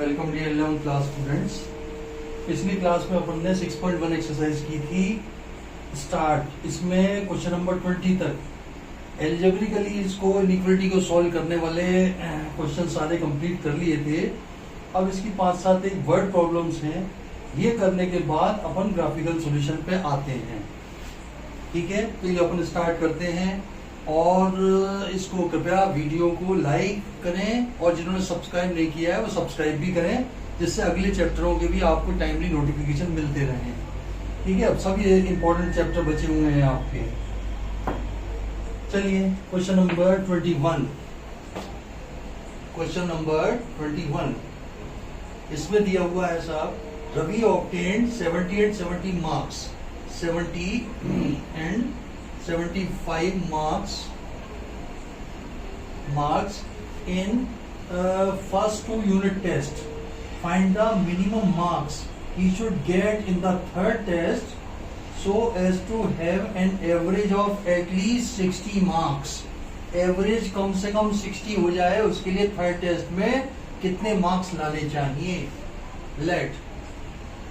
Welcome dear 11th class students. पिछली class में अपन ने 6.1 एक्सरसाइज की थी स्टार्ट। इसमें क्वेश्चन नंबर 20 तक एल्जेब्रिकली इसको इनइक्वालिटी को सॉल्व करने वाले क्वेश्चन सारे कंप्लीट कर लिए थे। अब इसकी 5-7 एक वर्ड प्रॉब्लम्स हैं। ये करने के बाद अपन ग्राफिकल सॉल्यूशन पे आते हैं। ठीक है, तो ये अपन स्टार्ट करते हैं और इसको कृपया वीडियो को लाइक करें और जिन्होंने सब्सक्राइब नहीं किया है वो सब्सक्राइब भी करें, जिससे अगले चैप्टरों के भी आपको टाइमली नोटिफिकेशन मिलते रहें। ठीक है, अब सब ये इंपॉर्टेंट चैप्टर बचे हुए हैं आपके। चलिए क्वेश्चन नंबर 21। क्वेश्चन नंबर 21 इसमें दिया हुआ है साहब, Ravi obtained 70 and 70 marks, 70 and 75 marks in first 2 unit test. Find the minimum marks he should get in the third test so as to have an average of at least 60 marks. Average कम से कम 60 हो जाए, उसके लिए third test में कितने marks लाने चाहिए। Let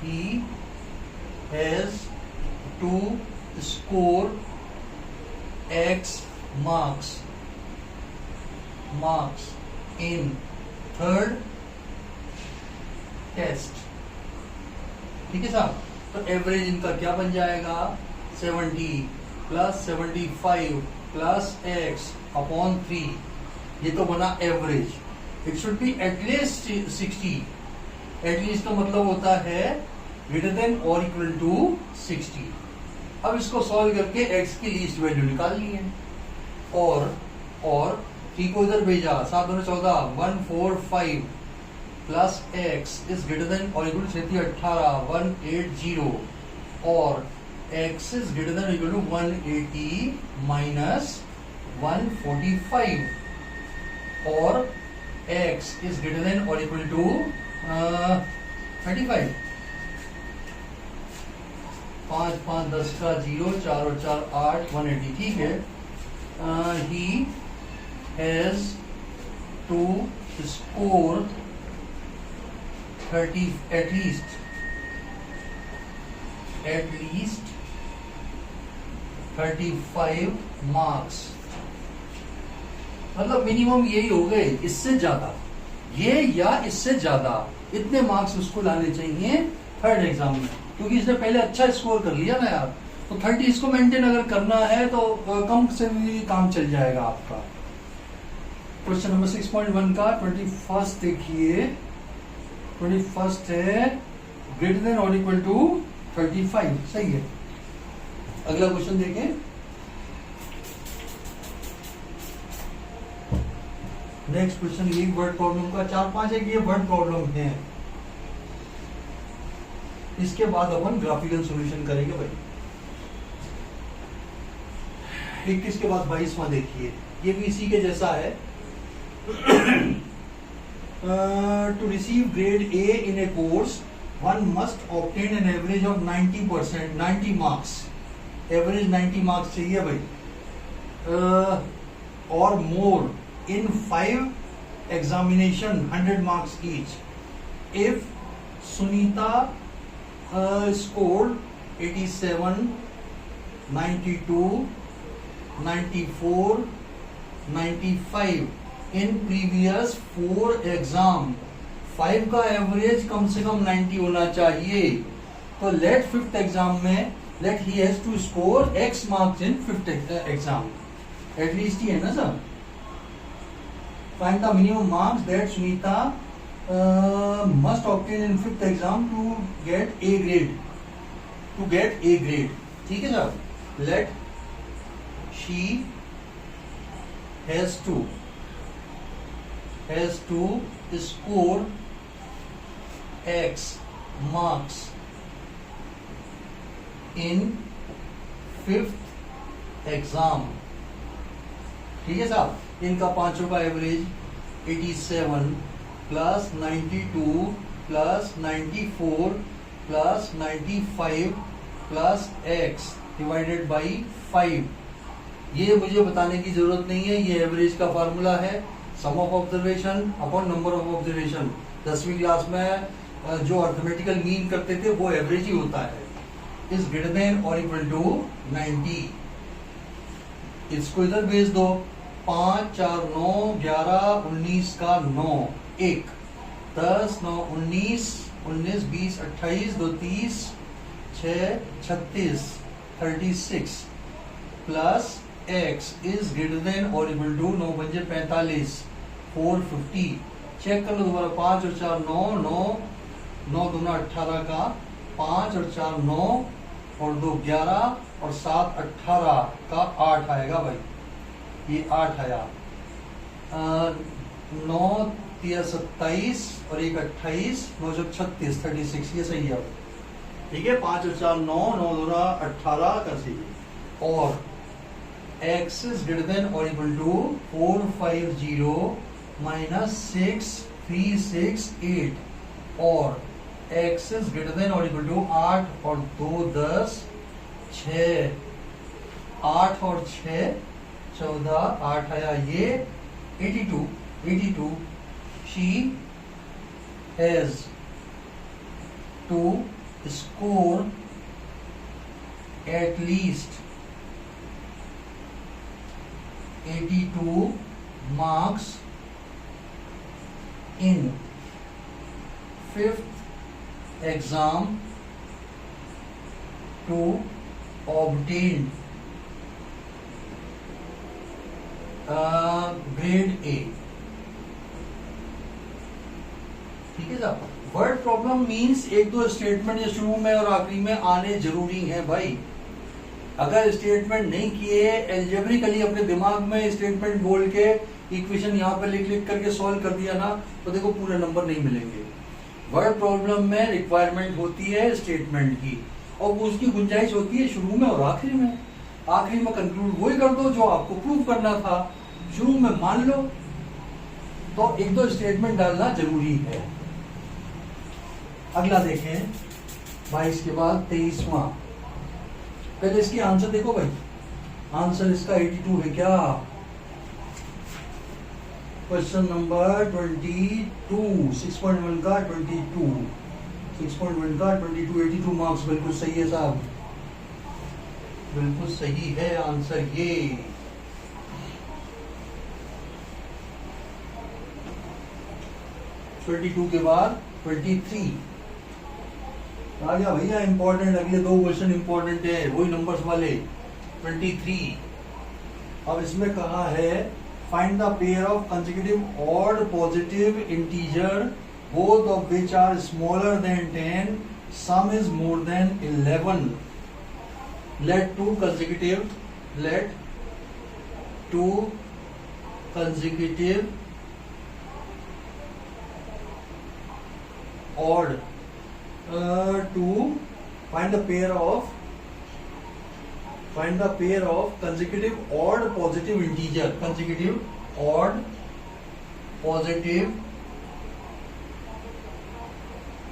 he has to score X marks in third test। ठीक है साहब, तो एवरेज इनका क्या बन जाएगा, 70 प्लस 75 प्लस x अपॉन 3। ये तो बना average. It should be at least 60। At least का मतलब होता है ग्रेटर देन और इक्वल टू 60। अब इसको सॉल्व करके x की लीस्ट वैल्यू निकाल ली है और 3 को इधर भेजा, 7 दूनी 14, 145 plus x is greater than और इक्वल टू 18, 180 और x is greater than equal to 180 minus 145 और x इज ग्रेटर देन और इक्वल टू 35। 5 5 10 का 0, 4 और 4 8, 180। ठीक है, he has to score 30 at least 35 marks. मतलब मिनिमम यही हो गए, इससे ज्यादा ये या इससे ज्यादा इतने मार्क्स उसको लाने चाहिए थर्ड एग्जाम में, क्योंकि इसने पहले अच्छा स्कोर कर लिया ना यार। तो 30 इसको मेंटेन अगर करना है तो कम से भी काम चल जाएगा आपका। क्वेश्चन नंबर 6.1 का 21 देखिए। 21 है ग्रेटर देन और इक्वल टू 35। सही है। अगला क्वेश्चन देखें। नेक्स्ट क्वेश्चन ये वर्ड प्रॉब्लम का 4-5 एक ये वर्ड प्रॉब्लम है। इसके बाद अपन ग्राफिकल सॉल्यूशन करेंगे भाई। 21 के बाद 22वां देखिए, ये भी इसी के जैसा है। To receive grade A in a course one must obtain an average of 90%, 90 marks. Average 90 marks चाहिए भाई, और more in 5 examination 100 marks each. If Sunita scored 87, 92, 94, 95 in previous 4 exam. 5 का एवरेज कम से कम 90 होना चाहिए। तो लेट 5th एग्जाम में let he has to score x marks in 5th exam. At least ही है ना sir. Find the minimum marks that Sunita must obtain in 5th exam to get A grade. ठीक है sir. Let she has to score X marks in 5th exam। ठीक है साहब। इनका 5 का average 87 plus 92 plus 94 plus 95 plus x divided by 5। ये मुझे बताने की जरूरत नहीं है, ये एवरेज का फार्मूला है। Sum of observation upon number of observation. 10वीं क्लास में जो अर्थमेटिकल मीन करते थे वो एवरेज ही होता है। इज ग्रेटर देन और इक्वल टू 90। इसको इधर भेज दो। 5 4 9 11 19 का 9 1 10 9 19 19 20 28 2 30 6 36 36 plus x is greater than और इक्वल टू 9 पंजे 45 450। चेक कर लो दोबारा। 5 और 4 9 9 9 दूना 18 का 5 और 4 9 और 2 11 और 7 18 का 8 आएगा भाई। ये 8 आया। 9 3 27 और 1 28 9 36 36 ये सही है। ठीक है 5 और 4 9 9 दूना 18 का सही है। और x is greater than or equal to 450 minus 6368 और x is greater than or equal to 8 और 2 10 6 8 और 6 14 8 आया ये 82 she has to score at least 82 marks in 5th exam to obtain grade A। ठीक है साहब। वर्ड प्रॉब्लम मीन्स एक दो स्टेटमेंट ये शुरू में और आखिरी में आने जरूरी है भाई। अगर स्टेटमेंट नहीं किए एल्जेब्रिकली अपने दिमाग में स्टेटमेंट बोल के इक्वेशन यहाँ पे लिख करके सॉल्व कर दिया ना तो देखो पूरे नंबर नहीं मिलेंगे। वर्ड प्रॉब्लम में रिक्वायरमेंट होती है स्टेटमेंट की और उसकी गुंजाइश होती है शुरू में और आखिरी में। आखिरी में कंक्लूड वही कर दो जो आपको प्रूव करना था, शुरू में मान लो। तो एक दो स्टेटमेंट डालना जरूरी है। अगला देखें 22 के बाद 23वां। पहले इसकी आंसर देखो भाई। आंसर इसका 82 है क्या? क्वेश्चन नंबर 22 6.1 का 22 6.1 का 22 82 मार्क्स बिल्कुल सही है साहब, बिल्कुल सही है आंसर ये। के बाद 23 आ गया भैया। इंपॉर्टेंट अगले दो क्वेश्चन इंपॉर्टेंट है, वही नंबर्स वाले। 23 अब इसमें कहा है find the pair of consecutive odd positive integer both of which are smaller than 10 sum is more than 11। let two consecutive odd to find the pair of consecutive odd positive integer, consecutive odd positive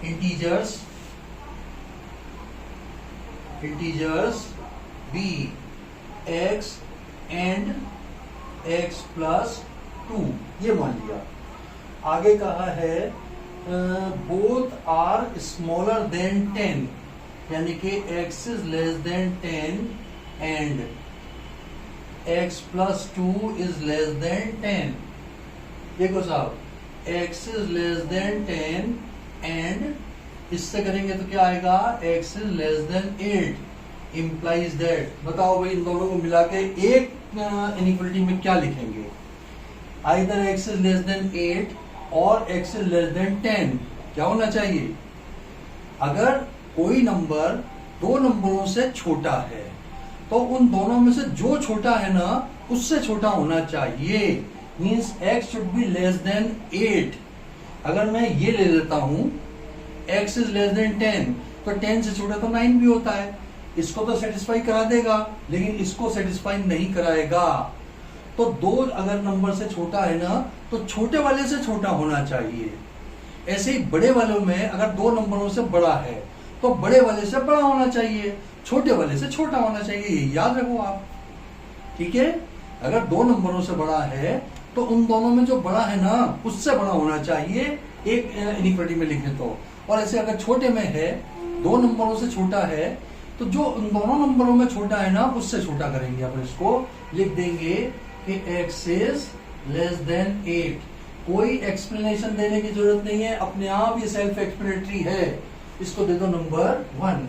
integers b x and x plus 2 ये मान लिया। आगे कहा है both are smaller than 10 यानी कि x is less than 10 and x plus 2 is less than 10। देखो साहब x is less than 10 and इससे करेंगे तो क्या आएगा x is less than 8 implies that। बताओ भाई इन दोनों को मिला के एक इनइक्वालिटी में क्या लिखेंगे? either x is less than 8 और x is less than 10 क्या होना चाहिए? अगर कोई नंबर दो नंबरों से छोटा है तो उन दोनों में से जो छोटा है ना उससे छोटा होना चाहिए। Means x should be less than 8। अगर मैं ये ले लेता हूं x is less than 10 तो 10 से छोटा तो 9 भी होता है। इसको तो सेटिस्फाई करा देगा लेकिन इसको सेटिस्फाई नहीं कराएगा। तो दो अगर नंबर से छोटा है ना तो छोटे वाले से छोटा होना चाहिए। ऐसे ही बड़े वालों में अगर दो नंबरों से बड़ा है तो बड़े वाले से बड़ा होना चाहिए, छोटे वाले से छोटा होना चाहिए। ये याद रखो आप, ठीक है? अगर दो नंबरों से बड़ा है तो उन दोनों में जो बड़ा है ना उससे बड़ा होना चाहिए एक इनिक्वालिटी में लिखे तो। और ऐसे अगर छोटे में है, दो नंबरों से छोटा है, तो जो उन दोनों नंबरों में छोटा है ना उससे छोटा करेंगे। अपन इसको लिख देंगे कि x इज लेस देन 8। कोई एक्सप्लेनेशन देने की जरूरत नहीं है, अपने आप ये सेल्फ एक्सप्लेनेटरी है। इसको दे दो नंबर 1।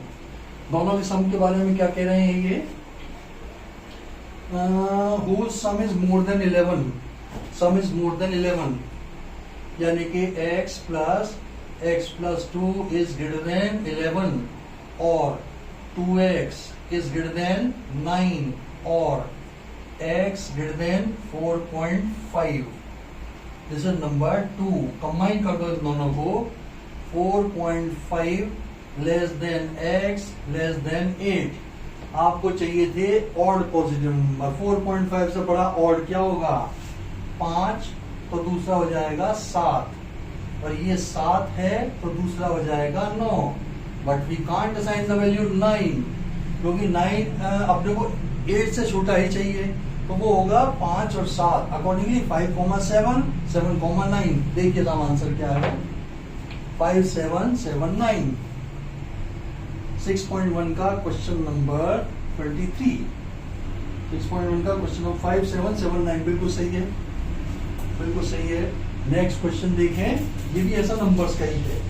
दोनों के सम के बारे में क्या कह रहे हैं ये, whose sum is more than 11, sum is more than 11, यानी कि x plus 2 is greater than 11 और 2x is greater than 9 और x greater than 4.5। This is number 2। Combine कर दो इन दोनों को, 4.5 less than x less than 8। आपको चाहिए थे ऑड पॉजिटिव नंबर। 4.5 से बड़ा ऑड क्या होगा, 5, तो दूसरा हो जाएगा 7, और ये 7 है तो दूसरा हो जाएगा 9। But we can't assign the value 9, क्योंकि 9 अपने को 8 से छोटा ही चाहिए, तो वो होगा 5 और 7। अकॉर्डिंगली 5,7, 7,9। देखिए दाम आंसर क्या है, 5779। 6.1 का क्वेश्चन नंबर 23। 6.1 का क्वेश्चन नंबर 5779 बिल्कुल सही है, बिल्कुल सही है। नेक्स्ट क्वेश्चन देखें, ये भी ऐसा नंबर्स का ही है,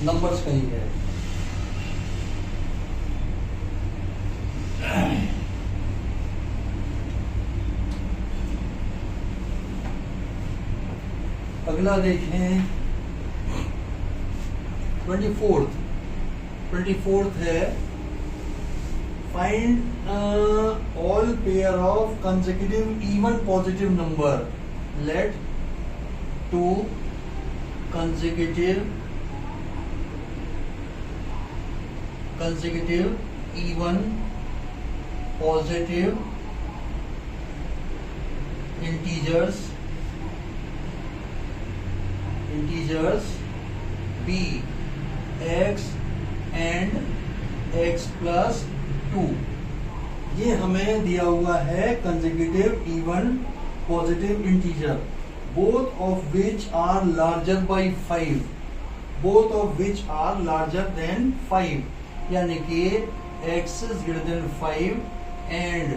नंबर्स का ही है। अगला देखें 24th है, find all pair of consecutive even positive number, let 2 consecutive even positive integers be x and x plus 2। ये हमें दिया हुआ है consecutive even positive integer, both of which are larger by 5, both of which are larger than 5, यानी कि x is greater than 5 and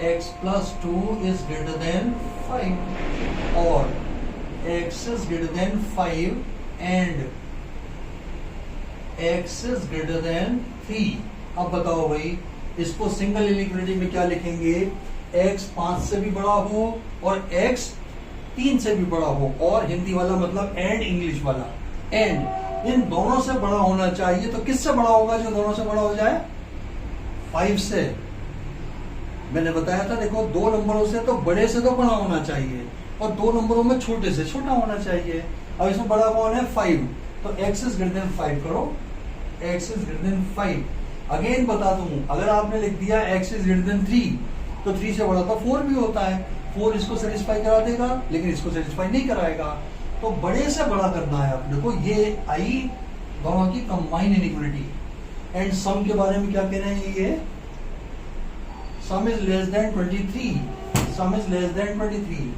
x plus 2 is greater than 5, और x is greater than 5 and x is greater than 3। अब बताओ भाई, इसको single inequality में क्या लिखेंगे, x 5 से भी बड़ा हो और x 3 से भी बड़ा हो, और हिंदी वाला मतलब एंड इंग्लिश वाला एंड, इन दोनों से बड़ा होना चाहिए। तो किससे बड़ा होगा जो दोनों से बड़ा हो जाए, 5 से। मैंने बताया था देखो, दो नंबरों से तो बड़े से तो बड़ा होना चाहिए और दो नंबरों में छोटे से छोटा होना चाहिए। अब इसमें बड़ा कौन है, 5, तो x इज ग्रेटर देन 5 करो, x is greater then 5। Again बता दूं, अगर आपने लिख दिया x इज ग्रेटर देन 3, तो 3 से बड़ा तो 4 भी होता है। 4 इसको सेटिस्फाई करा देगा, लेकिन इसको सेटिस्फाई नहीं कराएगा। तो बड़े से बड़ा करना है अपने को। ये आई दोनों की कंबाइन इनिक्वालिटी। एंड सम के बारे में क्या कह रहे हैं ये, सम is less then 23, some is less then 23,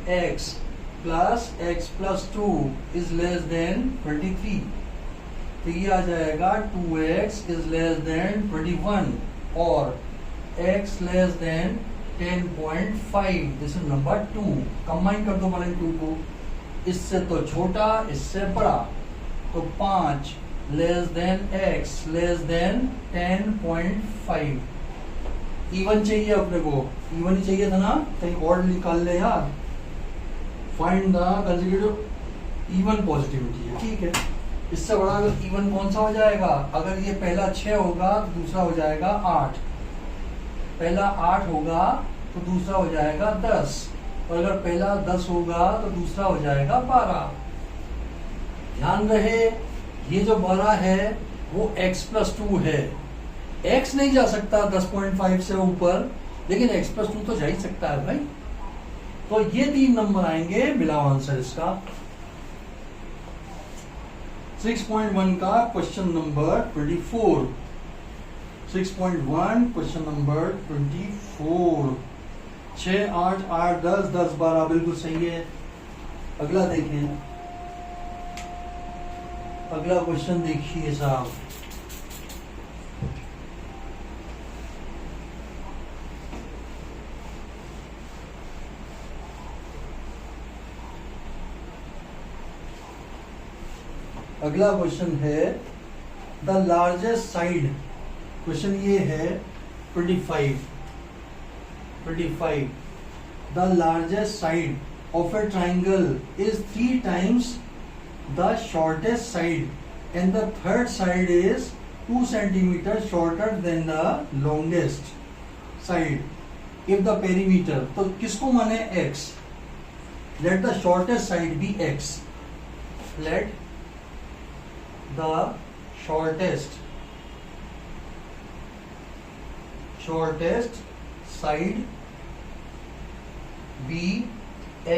x plus 2 is less than 23, तो ये आ जाएगा 2x is less than 21 और x less than 10.5। This is number 2। Combine कर दो 1 और 2 को, इससे तो छोटा इससे बड़ा, तो 5 less than x less than 10.5। Even चाहिए अपने को, इवन ही चाहिए था ना, कहीं और निकाल ले यार। Find the consecutive even positivity है, ठीक है। इससे बड़ा इवन कौन सा हो जाएगा, अगर ये पहला 6 होगा तो दूसरा हो जाएगा 8, पहला 8 होगा तो दूसरा हो जाएगा 10, और अगर पहला 10 होगा तो दूसरा हो जाएगा 12। ध्यान रहे, ये जो 12 है वो x plus 2 है। x नहीं जा सकता 10.5 से ऊपर, लेकिन x plus 2 तो जा ही सकता है भाई। तो ये 3 नंबर आएंगे, मिलाओ आंसर इसका। 6.1 का क्वेश्चन नंबर 24। 6.1 question number 24। 6 8 8 10 10 12 बिल्कुल सही है। अगला देखें, अगला क्वेश्चन देखिए साहब। अगला क्वेश्चन है द लार्जेस्ट साइड, क्वेश्चन ये है 25 the largest side of A triangle is 3 times the shortest side and the third side is 2 centimeters shorter than the longest side if the perimeter, तो किसको माने x, let the shortest side be x, let the shortest side be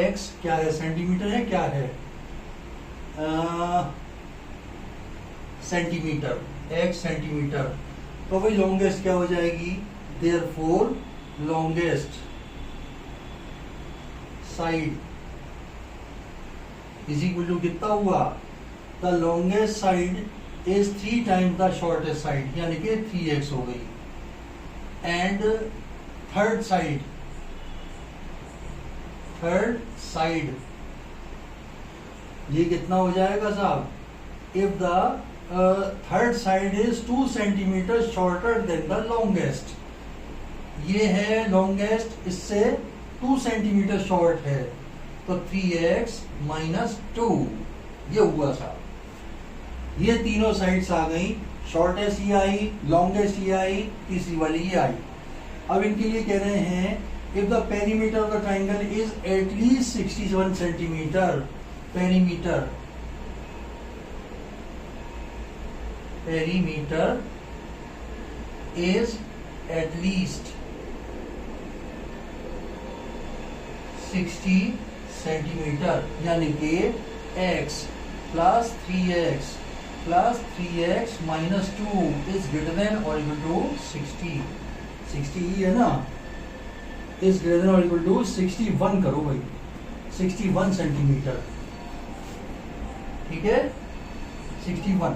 x, क्या है centimetre है, क्या है centimetre, x centimetre, तो भाई लॉन्गेस्ट क्या हो जाएगी, therefore longest side is equal to कितना हुआ, the longest side is 3 times the shortest side, यानी कि 3x हो गई, एंड थर्ड साइड ये कितना हो जाएगा साहब, if the third side is 2 centimeters shorter than the longest, ये है लॉन्गेस्ट, इससे 2 centimeter शॉर्ट है, तो 3x minus 2 ये हुआ साहब। ये तीनों साइड्स आ गई, शॉर्टेस्ट ये आई, लॉन्गेस्ट ये आई, तीसरी वाली ये आई। अब इनके लिए कह रहे हैं if the perimeter of the triangle is at least 67 centimetre, perimeter is at least 60 centimetre, यानी कि x plus 3x plus 3x minus 2 is greater than or equal to 60, 60 ही है ना, is greater than or equal to 61 करो भाई, 61 centimetre, ठीक है 61,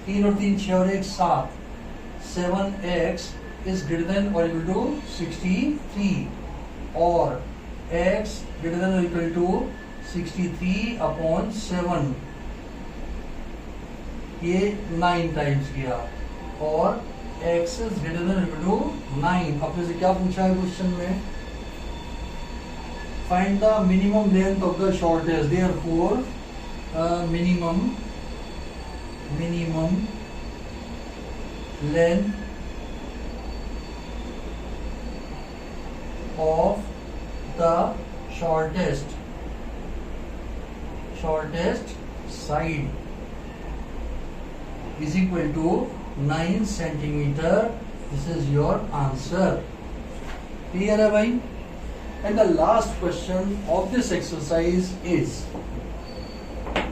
3 और 3 6 और 1 7, 7x is greater than or equal to 63 और x greater than or equal to 63/7, ये 9 टाइम्स किया और x is greater than or equal to 9। अपने से क्या पूछा है क्वेश्चन में, find the minimum length of the shortest, therefore minimum length of the shortest side is equal to 9 centimeter, this is your answer, clear है भाई। And the last question of this exercise is,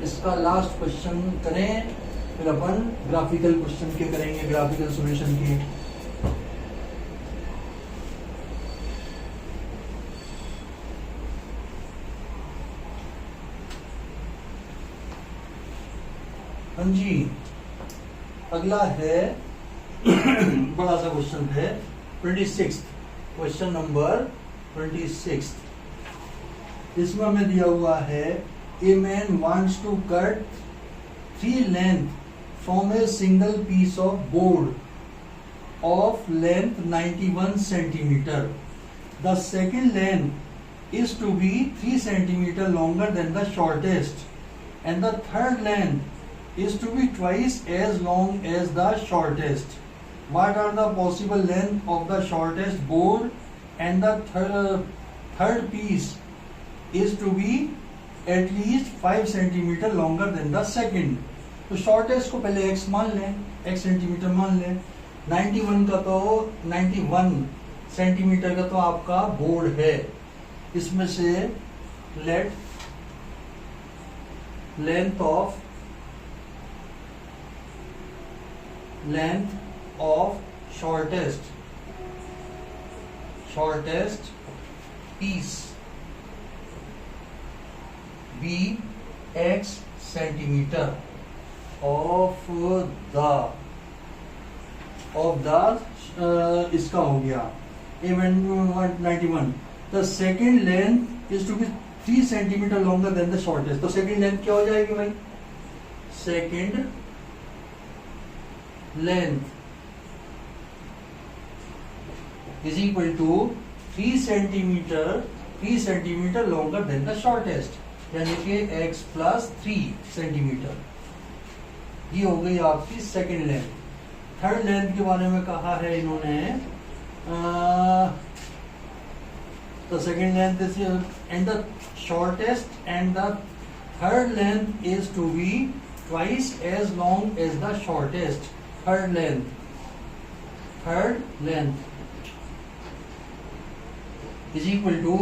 इसका last question करें, फिर अपन graphical question के करेंगे, graphical solution के। हाँ जी, अगला है बड़ा सा क्वेश्चन है 26, क्वेश्चन नंबर 26। इसमें हमें दिया हुआ है A man wants to cut 3 length from a single piece of board of length 91 centimeter. The second length is to be 3 centimeter longer than the shortest, and the third length is to be twice as long as the shortest. What are the possible length of the shortest board, and the third piece is to be at least 5 centimeter longer than the second. तो shortest को पहले x मान लें, x centimetre मान लें, 91 का तो 91 centimetre का तो आपका बोर्ड है, इसमें से late length of shortest piece be x centimeter of the इसका हो गया A191. The second length is to be 3 centimeter longer than the shortest. तो second length क्या हो जाएगी भाई? Second length is equal to 3 centimeter longer than the shortest, यानी कि x plus 3 centimeter. ये हो गई आपकी सेकेंड लेंथ. थर्ड लेंथ के बारे में कहा है इन्होंने. The second length is and the shortest and the third length is to be twice as long as the shortest. Third length is equal to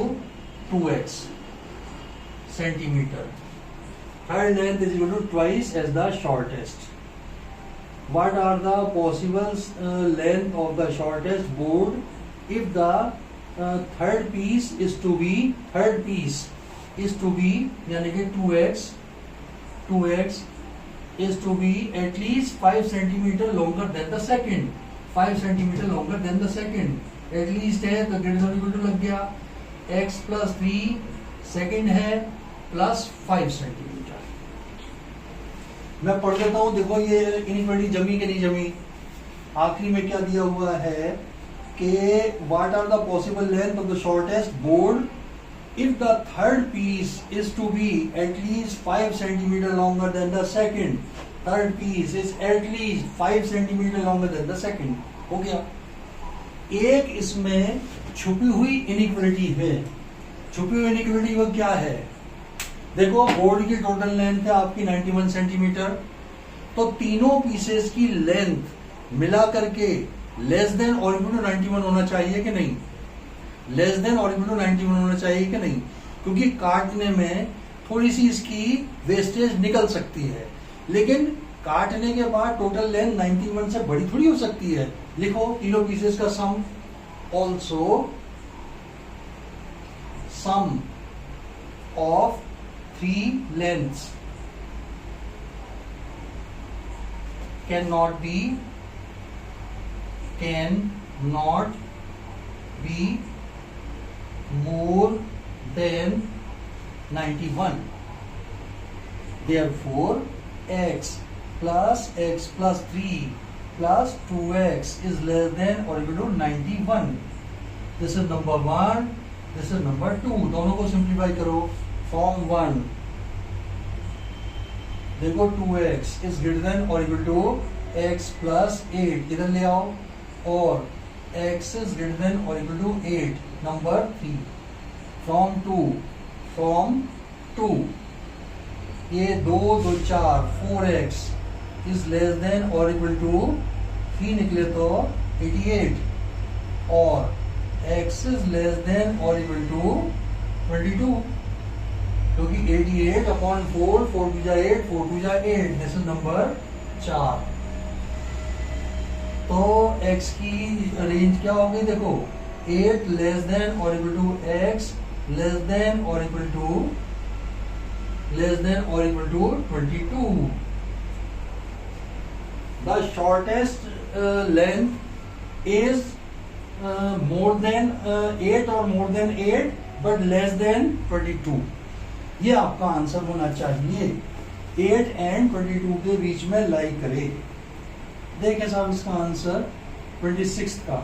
2x centimeter. Third length is equal to twice as the shortest. What are the possible length of the shortest board if the third piece is to be यानी कि 2x is to be at least 5 centimeter longer than the second. 5 centimeter longer than the second. At least है तो greater than equal to लग गया x plus 3 second है plus 5 centimetre. मैं पढ़ देता हूं. देखो ये इनइक्वालिटी जमी कि नहीं जमी. आखिरी में क्या दिया हुआ है कि what are the possible length of the shortest board if the third piece is to be at least 5 centimeter longer than the second. Third piece is at least 5 centimeter longer than the second. हो गया. एक इसमें छुपी हुई inequality है. छुपी हुई inequality वो क्या है? देखो बोर्ड की टोटल लेंथ है आपकी 91 सेंटीमीटर. तो तीनों पीसेस की लेंथ मिला करके लेस देन और इक्वल टू 91 होना चाहिए कि नहीं? लेस देन और इक्वल टू 91 होना चाहिए कि नहीं? क्योंकि काटने में थोड़ी सी इसकी वेस्टेज निकल सकती है, लेकिन काटने के बाद टोटल लेंथ 91 से बड़ी थोड़ी हो सकती है. लिखो तीनों पीसेस का sum. Also sum of 3 lengths can not be more than 91. Therefore, x plus 3 plus 2x is less than or equal to 91. This is number 1. This is number 2. दोनों को सिंप्लीफाई करो. Form 1. देखो 2x is greater than or equal to x plus 8. इधर ले आओ. और x is greater than or equal to 8. Number 3. From 2 ये 2 4 4x is less than or equal to 3 निकले तो 88. और x is less than or equal to 22, क्योंकि 88 upon 4 4 2 8 4 2 8. This is number 4. तो x की रेंज क्या हो गई? देखो 8 less than or equal to x less than or equal to 22. The shortest length is more than 8 or more than 8 but less than 22. ये आपका answer होना चाहिए. 8 and 22 के बीच में लाई करे. देखें साहब इसका आंसर 26 का.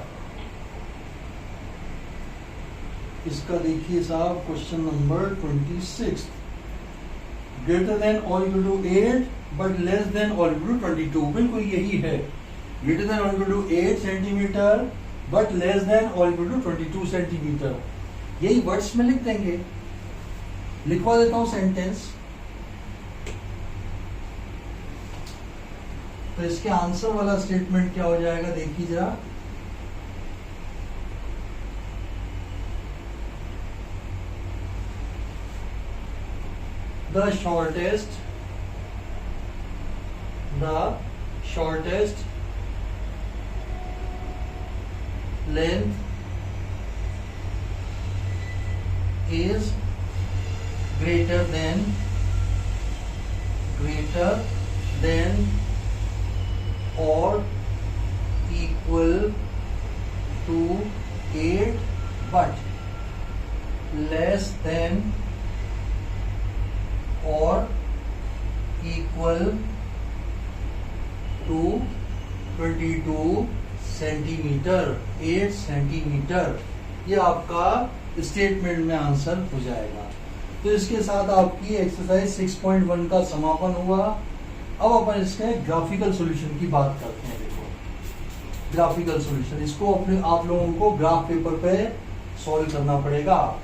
इसका देखिए साहब क्वेश्चन नंबर 26. ग्रेटर देन और equal to 8 but less than और इक्वल टू 22. बिल्कुल यही है. ग्रेटर देन और equal to 8 centimetre but less than और इक्वल टू 22 सेंटीमीटर. यही वर्ड्स में लिख देंगे. लिखवा देता हूं सेंटेंस. तो इसके आंसर वाला स्टेटमेंट क्या हो जाएगा देखिए जरा. The shortest length is greater than or equal to 8 but less than or equal to 22 centimetre, 8 centimetre. ये आपका स्टेटमेंट में आंसर हो जाएगा। तो इसके साथ आपकी एक्सरसाइज 6.1 का समापन हुआ। अब अपन इसके ग्राफिकल सॉल्यूशन की बात करते हैं। देखो ग्राफिकल सॉल्यूशन, इसको अपने आप लोगों को ग्राफ पेपर पे सॉल्व करना पड़ेगा।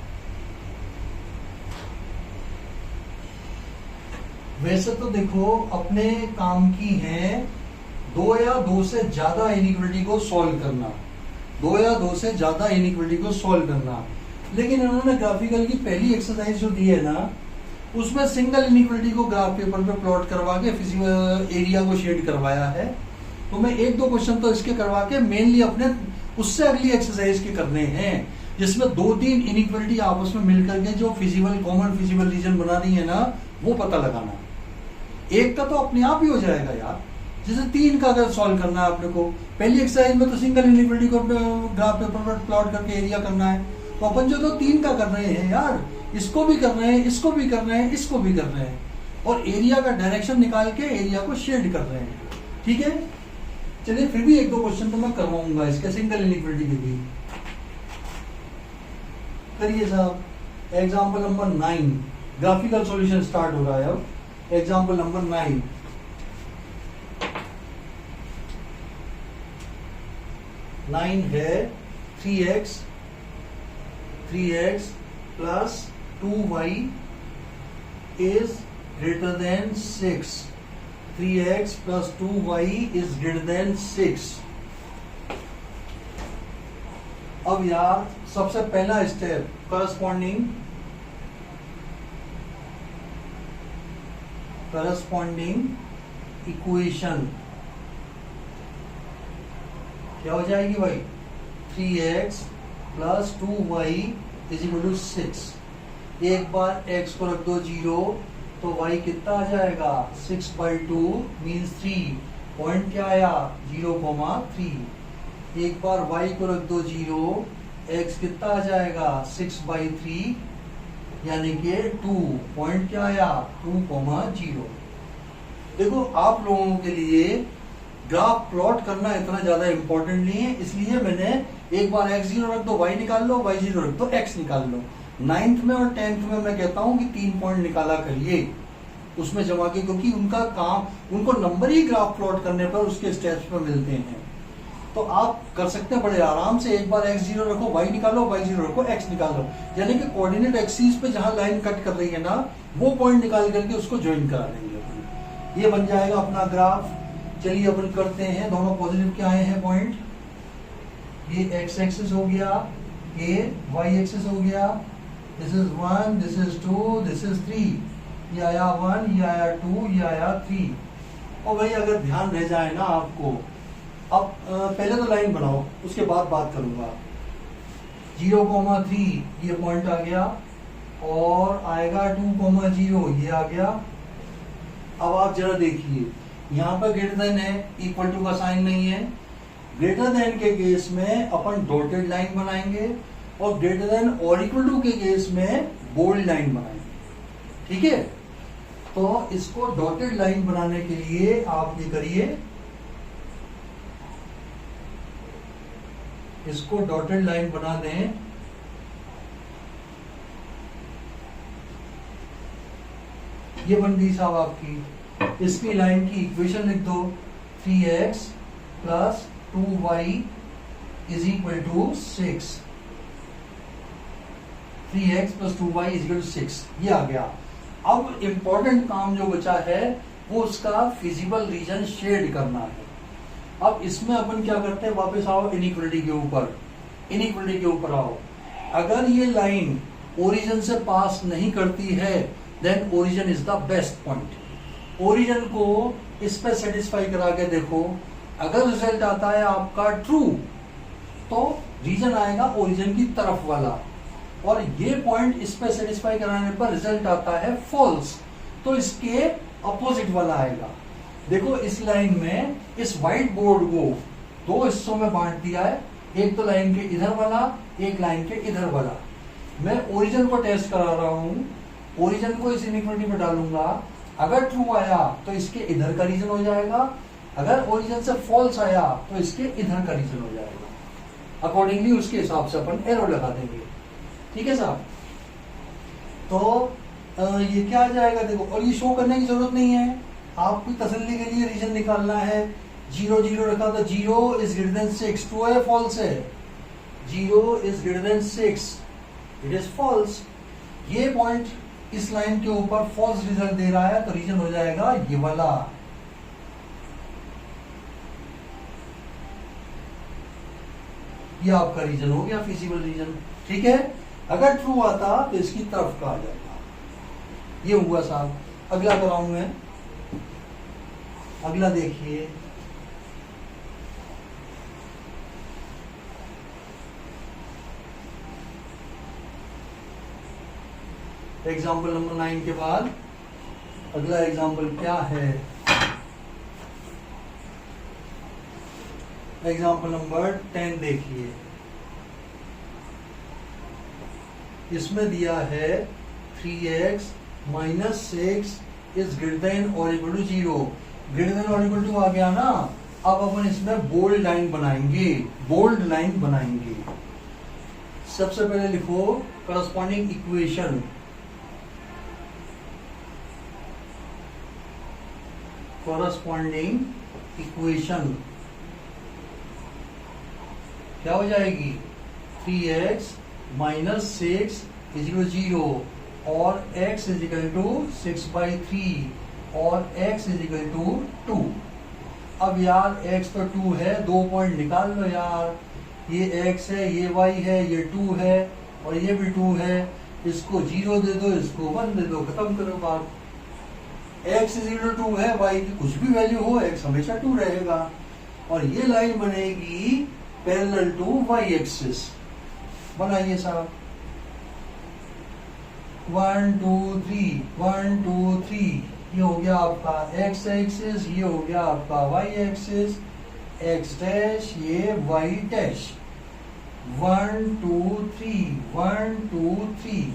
वैसे तो देखो अपने काम की है 2 या 2 से ज्यादा इनइक्वालिटी को सॉल्व करना, 2 या 2 से ज्यादा इनइक्वालिटी को सॉल्व करना, लेकिन इन्होंने ग्राफिकल की पहली एक्सरसाइज जो दी है ना, उसमें सिंगल इनइक्वालिटी को ग्राफ पेपर पे प्लॉट करवा के फिजिकल एरिया को शेड करवाया है। तो मैं 1-2 क्वेश्चन तो इसके करवा के मेनली अपने उससे अगली एक्सरसाइज के करने हैं, जिसमें 2-3 इनइक्वालिटी आपस में मिलकर के जो फिजिबल कॉमन फिजिबल रीजन बना रही है ना, वो पता लगाना। एक का तो अपने आप ही हो जाएगा यार, जैसे 3 का अगर सॉल्व करना है अपने को, पहली एक्सरसाइज में तो सिंगल इनइक्वालिटी को ग्राफ पेपर पर प्लॉट करके एरिया करना है, तो अपन जो तो 3 का कर रहे हैं यार, इसको भी कर रहे हैं, इसको भी कर रहे हैं, इसको भी कर रहे हैं, और एरिया का डायरेक्शन निकाल के एरिया को शेड कर रहे हैं। ठीक है, चलिए फिर भी 1-2 क्वेश्चन तो मैं करवाऊंगा इसके सिंगल इनइक्वालिटी के भी। करिए साहब, example number 9, graphical solution start हो रहा है। अब एग्जाम्पल नंबर 9, है 3x plus 2y is greater than 6. 3x plus 2y is greater than 6. अब यार सबसे पहला स्टेप, करस्पॉन्डिंग इक्वेशन क्या हो जाएगी भाई? 3x plus 2y is equal to 6। एक बार x को रख दो 0 तो y कितना आ जाएगा? 6/2 मीन्स 3। पॉइंट क्या आया? 0,3। एक बार y को रख दो 0, x कितना आ जाएगा? 6/3 यानी कि 2। पॉइंट क्या आया? 2,0। देखो आप लोगों के लिए ग्राफ प्लॉट करना इतना ज्यादा इंपॉर्टेंट नहीं है, इसलिए मैंने एक बार x0 रख दो y निकाल लो, y0 रख दो x निकाल लो। 9th में और 10th में मैं कहता हूं कि 3 पॉइंट निकाला करिए उसमें जमा के, क्योंकि उनका काम, उनको नंबर ही ग्राफ प्लॉट करने पर उसके स्टेप्स में मिलते हैं। तो आप कर सकते हैं बड़े आराम से, एक बार x0 रखो, y निकालो, y0 रखो, x निकालो, यानी कि कोऑर्डिनेट एक्सिस पे जहां लाइन कट कर रही है ना, वो पॉइंट निकाल करके उसको ज्वाइन करा देंगे। ये बन जाएगा अपना ग्राफ। चलिए अपन करते हैं, दोनों पॉजिटिव के आए हैं पॉइंट। ये x एक्सिस हो गया, ये y एक्सिस हो गया। This is 1, this is 2, this is 3। ये आया 1, ये आया 2, ये आया 3। और भाई अगर ध्यान रह जाए ना आपको, अब पहले तो लाइन बनाओ, उसके बाद बात करूंगा। 0,3 ये पॉइंट आ गया, और आएगा 2,0 ये आ गया। अब आप जरा देखिए, यहाँ पर ग्रेटर देन है, इक्वल टू का साइन नहीं है। ग्रेटर देन के केस में अपन डॉटेड लाइन बनाएंगे, और ग्रेटर देन और इक्वल टू के केस में बोल्ड लाइन बनाएंगे। ठीक है, तो इसको डॉटेड लाइन बनाने के लिए आप ये करिए, इसको डॉटेड लाइन बना दें। ये बन गई साहब आपकी, इसकी लाइन की इक्वेशन लिख दो, 3x plus 2y is equal to 6। 3x plus 2y is equal to 6 ये आ गया। अब इंपॉर्टेंट काम जो बचा है वो उसका फिजिबल रीजन शेड करना है। अब इसमें अपन क्या करते हैं, वापस आओ इनइक्वालिटी के ऊपर, इनइक्वालिटी के ऊपर आओ। अगर ये लाइन ओरिजिन से पास नहीं करती है, then origin is the best point. Origin को इस पे सेटिस्फाई करा के देखो, अगर रिजल्ट आता है आपका ट्रू, तो रीजन आएगा ओरिजिन की तरफ वाला। और ये पॉइंट इस पे सेटिस्फाई कराने पर रिजल्ट आता है फॉल्स, तो इसके अपोजिट वाला आएगा। देखो इस लाइन में इस व्हाइट बोर्ड को दो हिस्सों में बांट दिया है, एक तो लाइन के इधर वाला, एक लाइन के इधर वाला। मैं ओरिजिन को टेस्ट करा रहा हूं, ओरिजिन को इस इनइक्वालिटी में डालूंगा, अगर ट्रू आया तो इसके इधर का रीजन हो जाएगा, अगर ओरिजिन से फॉल्स आया तो इसके इधर का रीजन हो जाएगा। अकॉर्डिंगली उसके हिसाब से अपन एरो लगा देंगे। ठीक है साहब, तो ये क्या आ जाएगा देखो, और ये शो करने की जरूरत नहीं है, आपको तसल्ली के लिए रीजन निकालना है। 0 0 रखा तो 0 इज ग्रेटर देन 6, ट्रू है फॉल्स है? 0 is greater than 6, it is false. ये पॉइंट इस लाइन के ऊपर फॉल्स रिजल्ट दे रहा है, तो रीजन हो जाएगा ये वाला। ये आपका रीजन हो गया, फिजिबल रीजन। ठीक है, अगर ट्रू आता तो इसकी तरफ का आ जाएगा। ये हुआ साहब। अगला कराऊं मैं, अगला देखिए, एग्जाम्पल नंबर 9 के बाद अगला एग्जाम्पल क्या है? एग्जाम्पल नंबर 10 देखिए, इसमें दिया है 3x minus 6 is greater than और इक्वल टू 0। ग्रेटर देन और इक्वल टू आ गया ना, अब अपन इसमें बोल्ड लाइन बनाएंगे, बोल्ड लाइन बनाएंगे। सबसे पहले लिखो करस्पॉन्डिंग इक्वेशन, करस्पॉन्डिंग इक्वेशन क्या हो जाएगी? 3x माइनस 6 इज इक्वल 0 और x इज इक्वल टू 6/3 और x इज इक्वल टू 2। अब यार x तो 2 है, 2 पॉइंट निकाल लो यार। ये x है, ये y है, ये 2 है और ये भी 2 है। इसको 0 दे दो, इसको 1 दे दो, खत्म करो बात। x इज इक्वल टू 2 है, y की कुछ भी वैल्यू हो, x हमेशा 2 रहेगा। और ये लाइन बनेगी पैरेलल टू y एक्सिस। बनाइए साहब, 1 2 3 1 2 3, ये हो गया आपका x एक्सिस, ये हो गया आपका y एक्सिस, x डैश, ये y डैश। 1 2 3 1 2 3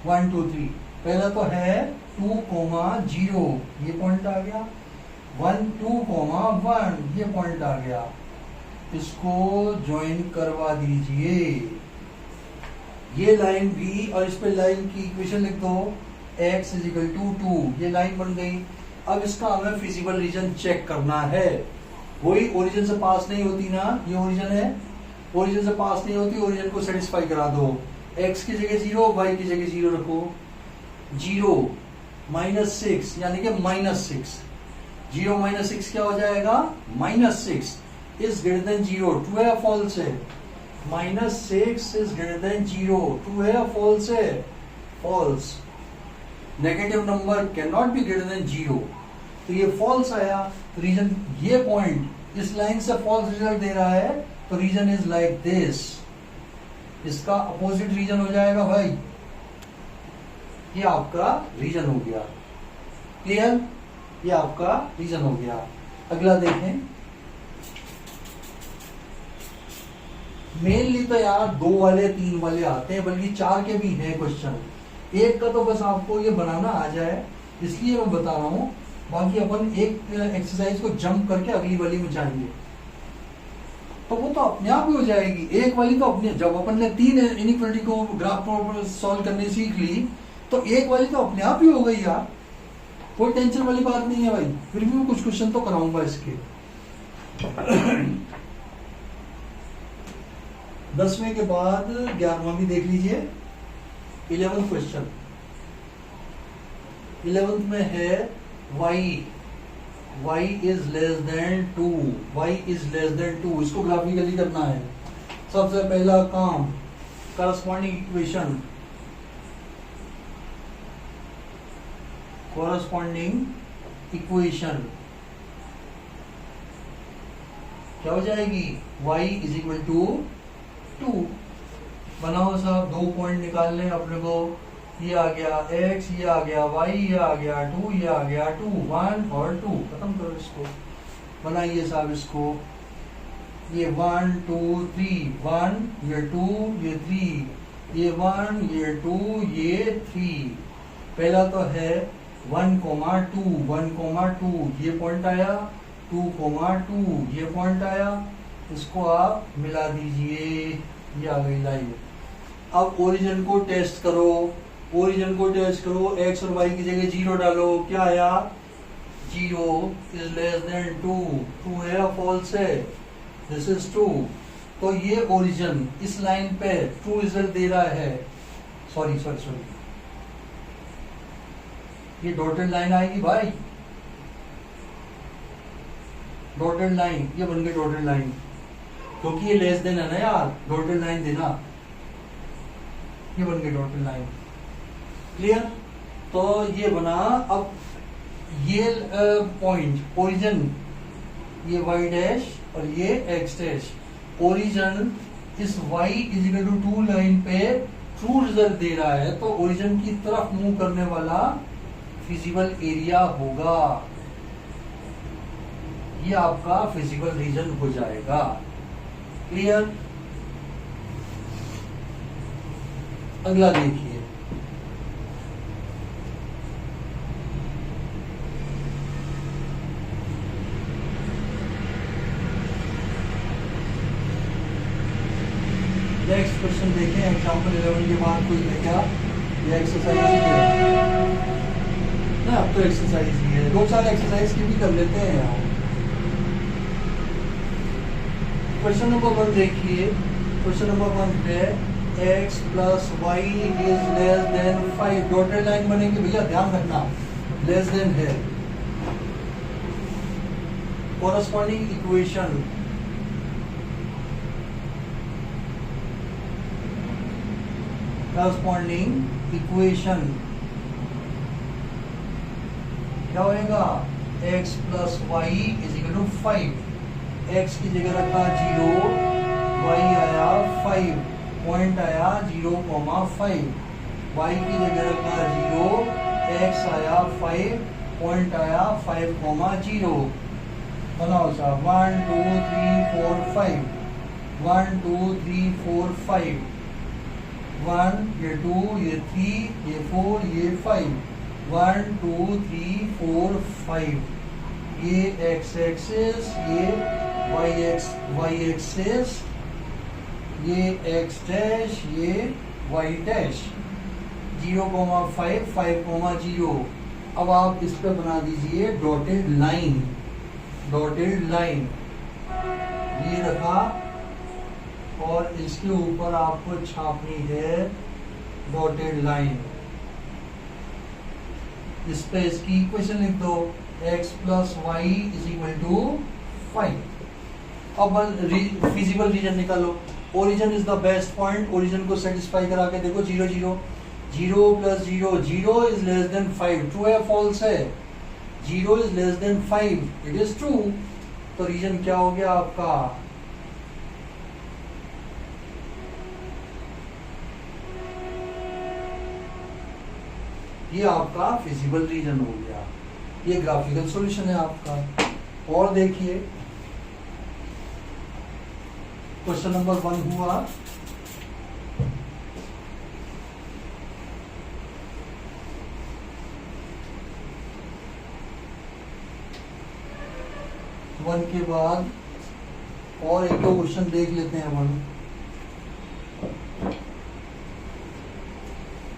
1 2 3। पहला तो है 2,0, ये पॉइंट आ गया। 1 2,1, ये पॉइंट आ गया। इसको ज्वाइन करवा दीजिए, ये लाइन भी, और इस पे लाइन की इक्वेशन लिख दो, x इज इक्वल टू 2, ये लाइन बन गई। अब इसका हमें फिजिबल रीजन चेक करना है। वही ओरिजिन से पास नहीं होती ना, ये ओरिजिन है, ओरिजिन से पास नहीं होती, ओरिजिन को सेटिस्फाई करा दो। x की जगह 0, y की जगह 0 रखो। 0 माइनस 6 यानी कि -6, 0 माइनस 6 क्या हो जाएगा? -6 इज ग्रेटर देन 0, ट्रू है फॉल्स है? -6 इज ग्रेटर देन 0, ट्रू है फॉल्स है? False. Negative number can not be greater than 0, तो ये फॉल्स आया। रीजन, ये पॉइंट इस लाइन से फॉल्स रिजल्ट दे रहा है, तो रीजन इज लाइक दिस। इसका अपोजिट रीजन हो जाएगा भाई, ये आपका रीजन हो गया। क्लियर? ये आपका रीजन हो गया। अगला देखें, मेनली तो यार 2 वाले 3 वाले आते हैं, बल्कि 4 के भी हैं क्वेश्चन। एक का तो बस आपको ये बनाना आ जाए, इसलिए मैं बता रहा हूं। बाकी अपन एक एक्सरसाइज को जंप करके अगली वाली में जाएंगे, तो वो तो अपने आप ही हो जाएगी। एक वाली तो अपने, जब अपन ने 3 इनइक्वालिटी को ग्राफ सॉल्व करने सीख ली, तो एक वाली तो अपने आप ही हो गई यार, कोई टेंशन वाली बात नहीं है भाई। फिर भी मैं कुछ क्वेश्चन तो कराऊंगा इसके। 10वें के बाद 11वां भी देख लीजिए। 11th क्वेश्चन, 11th में है y is less than 2, y is less than 2। इसको ग्राफिकली करना है। सबसे पहला काम, करस्पॉन्डिंग इक्वेशन, कॉरस्पॉन्डिंग इक्वेशन क्या हो जाएगी? y is equal to 2। बनाओ साहब, 2 पॉइंट निकालने हैं अपने को। ये आ गया x, ये आ गया y, ये आ गया 2, ये आ गया 2, 1 और 2। खत्म करो इसको, बनाइए साहब इसको। ये 1 2 3, 1 ये 2 ये 3, ये 1 ये 2 ये 3। पहला तो है 1,2, 1,2 ये पॉइंट आया, 2,2 ये पॉइंट आया। इसको आप मिला दीजिए, ये आ गई लाइन। अब ओरिजिन को टेस्ट करो, ओरिजिन को टेस्ट करो। x और y की जगह 0 डालो, क्या आया? 0 इज लेस देन 2। ट्रू है या फॉल्स है? This is true. तो ये ओरिजिन इस लाइन पे ट्रू रिजल्ट दे रहा है। सॉरी सॉरी सॉरी, ये डॉटेड लाइन आएगी भाई, डॉटेड लाइन, ये बन गई डॉटेड लाइन, क्योंकि ये लेस देन है ना यार, डॉटेड लाइन देना, ये बन गई डॉटेड लाइन। क्लियर? तो ये बना। अब ये पॉइंट ओरिजिन, ये y डैश और ये x डैश, ओरिजिन इस y इजिकल टू 2 लाइन पे ट्रू रिजल्ट दे रहा है, तो ओरिजिन की तरफ मूव करने वाला फिजिबल एरिया होगा, ये आपका फिजिबल रीजन हो जाएगा। क्लियर? अगला देखिए, नेक्स्ट क्वेश्चन देखें। एग्जाम्पल 11 के बाद कोई है क्या? ये एक्सरसाइज ही है ना, अब तो एक्सरसाइज ही है, 2-4 एक्सरसाइज की भी कर लेते हैं यार। क्वेश्चन नंबर 1 देखिए। क्वेश्चन नंबर 1 पे x plus y is less than 5, dotted line बनेगी भैया, ध्यान रखना, लेस देन है। कॉरस्पॉन्डिंग इक्वेशन, कॉरस्पॉन्डिंग इक्वेशन क्या होएगा? x plus y is equal to 5। x की जगह रखा 0, y आया 5, पॉइंट आया 0,5, y की जगह रखा 0, x आया 5, पॉइंट आया 5,0। बनाओ साहब, 1 2 3 4 5, 1 2 3 4 5, 1 ये 2 ये 3 ये 4 ये 5, 1 2 3 4 5, ये x एक्सिस, ये y एक्सिस, ये x डैश, ये y डैश, 0,5 5,0। अब आप इस पे बना दीजिए डॉटेड लाइन, डॉटेड लाइन ये रखा, और इसके ऊपर आपको छापनी है डॉटेड लाइन। इस पे इसकी इक्वेशन लिख दो, x plus y is equal to 5। अब फिजिबल रीजन निकालो। Origin is the best point, origin को सेटिस्फाई करा के देखो। 0 0 0 plus 0, 0 is less than 5, true है फॉल्स है? 0 is less than 5, it is true. तो रीजन क्या हो गया आपका? ये आपका फिजिबल रीजन हो गया, ये ग्राफिकल सॉल्यूशन है आपका। और देखिए, क्वेश्चन नंबर 1 हुआ, वन के बाद और एक दो क्वेश्चन देख लेते हैं।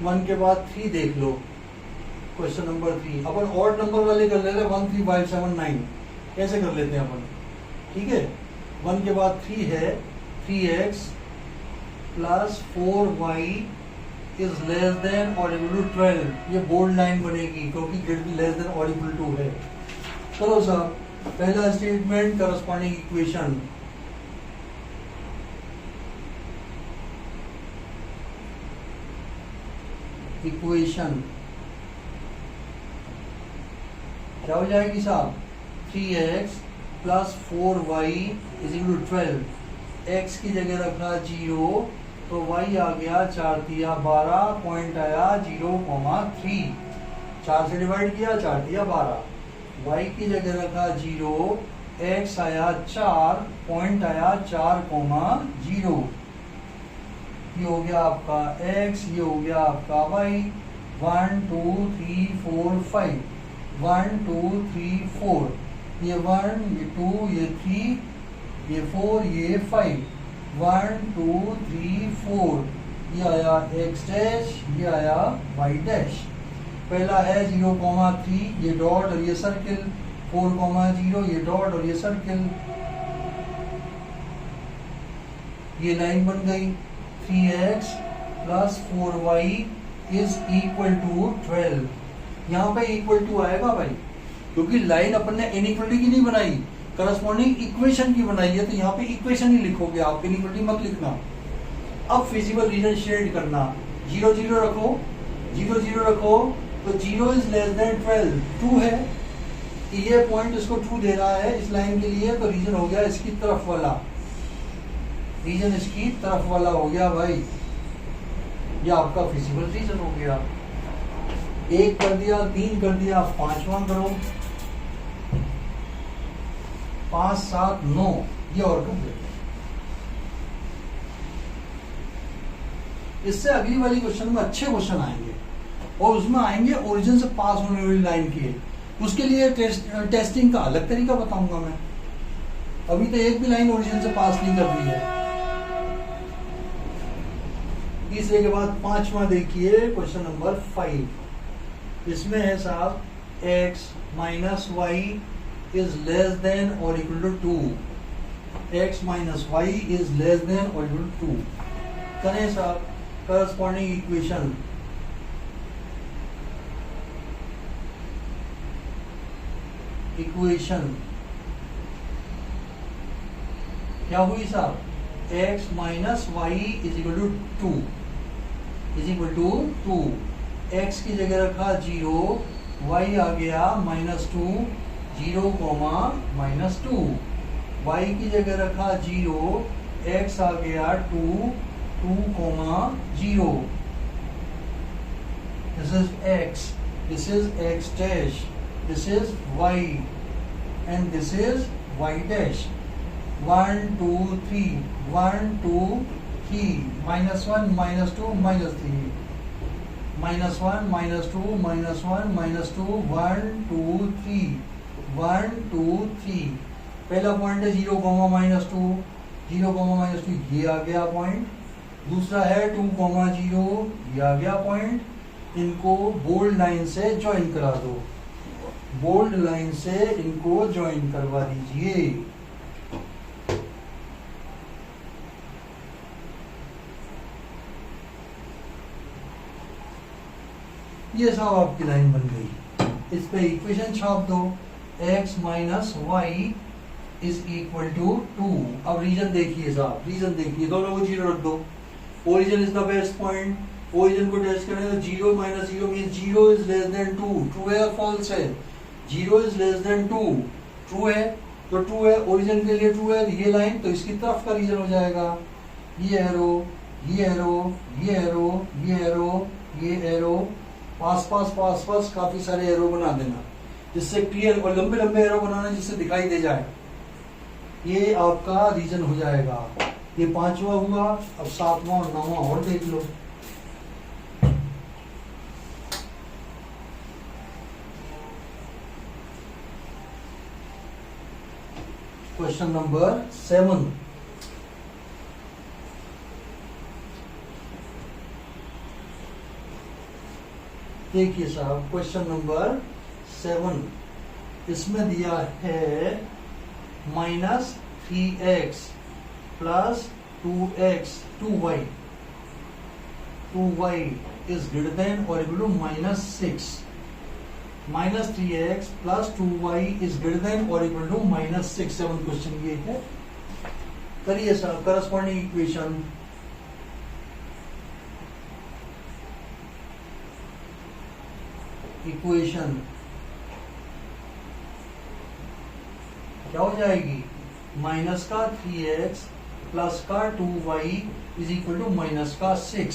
वन के बाद 3 देख लो। क्वेश्चन नंबर 3 अपन ऑड नंबर वाले कर लेते हैं, 1 3 5 7 9 कैसे कर लेते हैं अपन? ठीक है, 1 के बाद 3 है, 3x plus 4y is less than और इक्वल टू 12। ये बोल्ड लाइन बनेगी क्योंकि लेस देन और इक्वल टू है। चलो साहब, पहला स्टेटमेंट करस्पॉन्डिंग इक्वेशन, इक्वेशन क्या हो जाएगी साहब? 3x plus 4y is equal to 12। x की जगह रखना 0, तो y आ गया 4 तिया 12, पॉइंट आया 0,3। 4 से डिवाइड किया, 4 तिया 12। y की जगह रखा 0, x आया 4, पॉइंट आया 4,0। ये हो गया आपका x, ये हो गया आपका y। 1 2 3 4 5, 1 2 3 4, ये 1, ये 2, ये 3, ये 4, ये 5, 1 2 3 4, ये आया x डैश, ये आया y डैश। पहला है 0,3, ये डॉट और ये सर्किल, 4,0, ये डॉट और ये सर्किल, ये लाइन बन गई। 3x plus 4y is equal to 12। यहाँ पे इक्वल टू आएगा भाई, क्योंकि लाइन अपन ने इनइक्वलिटी की नहीं बनाई, करस्पॉन्डिंग इक्वेशन की बनाई है, तो यहाँ पे इक्वेशन ही लिखोगे आप, इनइक्वलिटी मत लिखना। अब फिजिबल रीजन शेड करना, 0 0 रखो, 0 0 रखो, तो 0 इज लेस देन 12, 2 है, ये पॉइंट इसको 2 दे रहा है इस लाइन के लिए, तो रीजन हो गया इसकी तरफ वाला, रीजन इसकी तरफ वाला हो गया भाई। ये आपका फिजिबल रीजन हो गया। 1 कर दिया, 3 कर दिया, 5वां करो, 5 7 9, ये और कर दो। इससे अगली वाली क्वेश्चन में अच्छे क्वेश्चन आएंगे, और उसमें आएंगे ओरिजिन से पास होने वाली लाइन के। उसके लिए टेस्टिंग का अलग तरीका बताऊंगा मैं। अभी तो एक भी लाइन ओरिजिन से पास नहीं कर रही है। तीसरे के बाद 5वां देखिए, क्वेश्चन नंबर 5। इसमें है साहब x minus y is less than और equal to 2। x minus y is less than और इक्वल टू 2। करें साहब करस्पॉन्डिंग इक्वेशन। इक्वेशन क्या हुई साहब? x minus y is equal to 2 is equal to 2। x की जगह रखा 0, y आ गया -2, 0, -2। y की जगह रखा 0, x आ गया 2, 2, 0। This is x, this is x dash, this is y, and this is y dash। 1 2 3, 1 2 3, -1 -2 -3, -1 -2 -1 -2, 1 2 3, 1 2 3। पहला पॉइंट है 0, -2, 0, -2, ये आ गया पॉइंट। दूसरा है 2, 0, ये आ गया पॉइंट। इनको बोल्ड लाइन से ज्वाइन करा दो, बोल्ड लाइन से इनको ज्वाइन करवा दीजिए। ये सब आपकी लाइन बन गई। इस पे इक्वेशन छाप दो, x minus y is equal to 2। अब रीजन देखिए साहब, रीजन देखिए, दोनों को 0 रख दो। Origin is the best point. Origin को टेस्ट करें तो 0 - 0 mean 0 is less than 2। True है या फॉल्स है? 0 इज लेस देन 2, ट्रू है, तो ट्रू है। ओरिजिन के लिए ट्रू है, ये लाइन तो इसकी तरफ का रीजन हो जाएगा। ये एरो, ये एरो, ये एरो, ये एरो, ये एरो, पास पास पास पास काफी सारे एरो बना देना, जिससे क्लियर, और लंबे लंबे एरो बनाना जिससे दिखाई दे जाए। ये आपका रीजन हो जाएगा। ये 5वां हुआ। अब 7वां और 9वां और देख लो। Question number 7। देखिए साहब, क्वेश्चन नंबर 7, इसमें दिया है -3x plus 2x 2y। 2y is greater than और equal to -6। -3x plus 2y is greater than और इक्वल टू -6। 7 क्वेश्चन ये है। करिए सर करस्पॉन्डिंग इक्वेशन। इक्वेशन क्या हो जाएगी? माइनस का 3x प्लस का 2y is equal to minus का 6,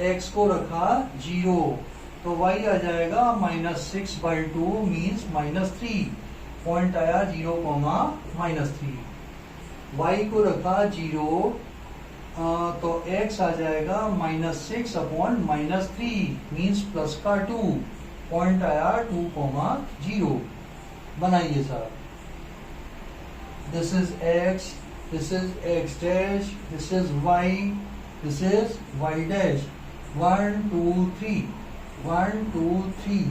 x को रखा 0 तो y आ जाएगा -6/2 मीन्स -3, पॉइंट आया 0, -3। y को रखा 0 तो x आ जाएगा -6/-3 मीन्स प्लस का 2, पॉइंट आया 2, 0। बनाइए sir, this is x, this is x dash, this is y, this is y dash. 1 2 3 1 2 3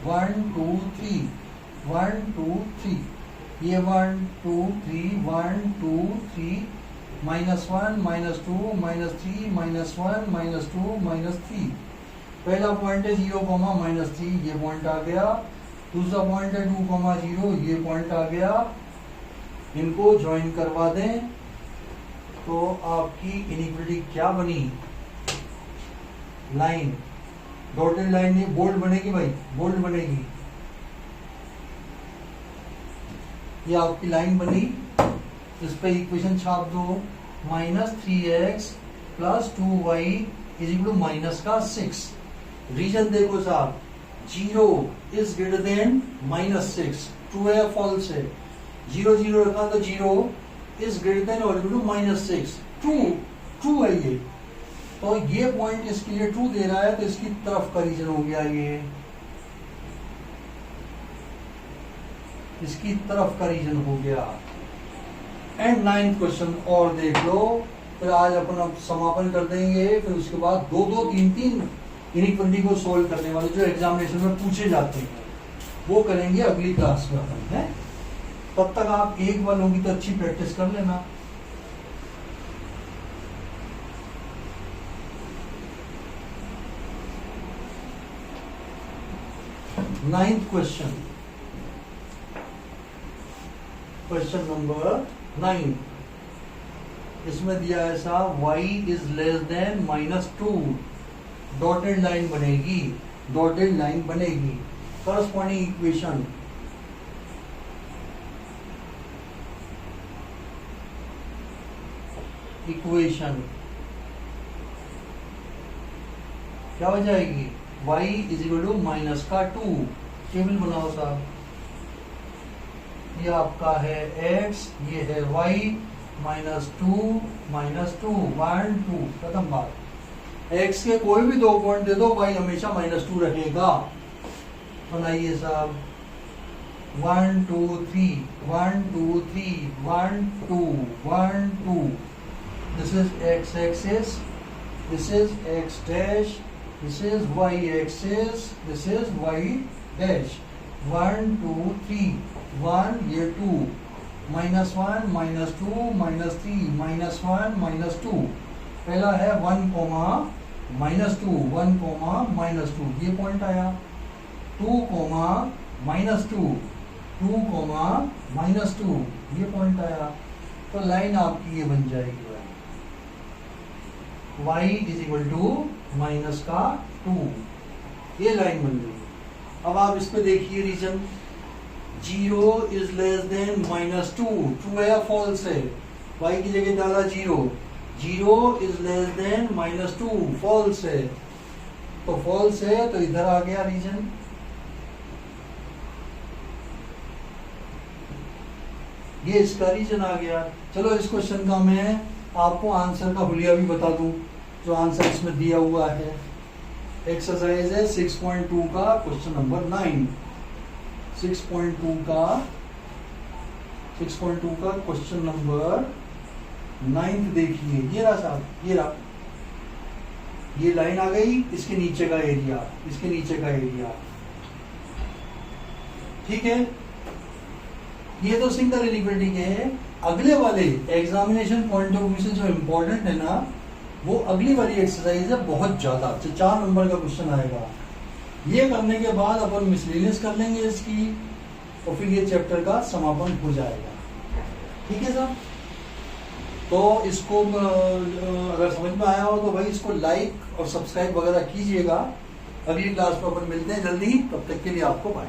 1 2 3 1 2 3, ये 1 2 3 1 2 3 -1 -2 -3 -1 -2 -3। पहला पॉइंट है 0, -3, ये पॉइंट आ गया। दूसरा पॉइंट है 2, 0, ये पॉइंट आ गया। इनको ज्वाइन करवा दें तो आपकी इनिक्वालिटी क्या बनी? लाइन, डॉटेड लाइन नहीं, बोल्ड बनेगी भाई, बोल्ड बनेगी। ये आपकी लाइन बनी, इस पे इक्वेशन छाप दो, -3x + 2y is equal to -6। Reason देखो साहब, 0 इज ग्रेटर देन -6, ट्रू है फॉल्स है? 0 0 रखा तो 0 इज ग्रेटर देन और इक्वल टू -6, ट्रू है ये। तो ये पॉइंट इसके लिए ट्रू दे रहा है, तो इसकी तरफ का रीजन हो गया, ये इसकी तरफ का रीजन हो गया। एंड 9th क्वेश्चन और देख लो, फिर आज अपन अब समापन कर देंगे। फिर उसके बाद 2 2 3 3 इनिक्वालिटी को सोल्व करने वाले जो एग्जामिनेशन में पूछे जाते हैं वो करेंगे अगली क्लास में अपन है। तब तक आप एक बार होगी तो अच्छी प्रैक्टिस कर लेना। नाइन्थ क्वेश्चन, क्वेश्चन नंबर 9, इसमें दिया है साहब y is less than -2, dotted line बनेगी, डॉटेड लाइन बनेगी। करस्पॉन्डिंग इक्वेशन, इक्वेशन क्या हो जाएगी? y is equal to -2। Table बनाओ साहब, ये आपका है x, ये है y, -2 -2 1 2, खत्म बात। x के कोई भी 2 पॉइंट दे दो, y हमेशा -2 रहेगा। बनाइए साहब, 1 2 3 1 2 3 1 2 1 2, this is x axis, this is x dash, this is y axis, this is y dash। 1 2 3 1, ये 2, -1 -2 -3 -1 -2। पहला है 1, -2 1, -2, ये पॉइंट आया। 2, -2 2, -2, ये पॉइंट आया। तो लाइन आपकी ये बन जाएगी, y इज इक्वल टू -2, ये लाइन बन गई। अब आप इस पे देखिए region, 0 is less than -2, true है या फॉल्स है? y की जगह डाला 0, 0 इज लेस देन -2, फॉल्स है। तो फॉल्स है तो इधर आ गया रीजन। ये इसका रीजन आ गया। चलो इस क्वेश्चन का मैं आपको आंसर का हुलिया भी बता दूं, जो आंसर इसमें दिया हुआ है। एक्सरसाइज है 6.2 का क्वेश्चन नंबर 9, 6.2 का क्वेश्चन नंबर 9 देखिए। ये रहा साहब, ये रहा, ये लाइन आ गई, इसके नीचे का एरिया, इसके नीचे का एरिया, ठीक है। ये तो सिंगल इनिक्वालिटी के हैं। अगले वाले एग्जामिनेशन पॉइंट ऑफ व्यू से जो इम्पोर्टेंट है ना, वो अगली वाली एक्सरसाइज है, बहुत ज्यादा, 4 नंबर का क्वेश्चन आएगा। ये करने के बाद अपन मिसलेनियस कर लेंगे इसकी, और फिर ये चैप्टर का समापन हो जाएगा, ठीक है साहब। तो इसको अगर समझ में आया हो तो भाई इसको लाइक और सब्सक्राइब वगैरह कीजिएगा। अगली क्लास में अपन मिलते हैं जल्दी, तब तक के लिए आपको बाय।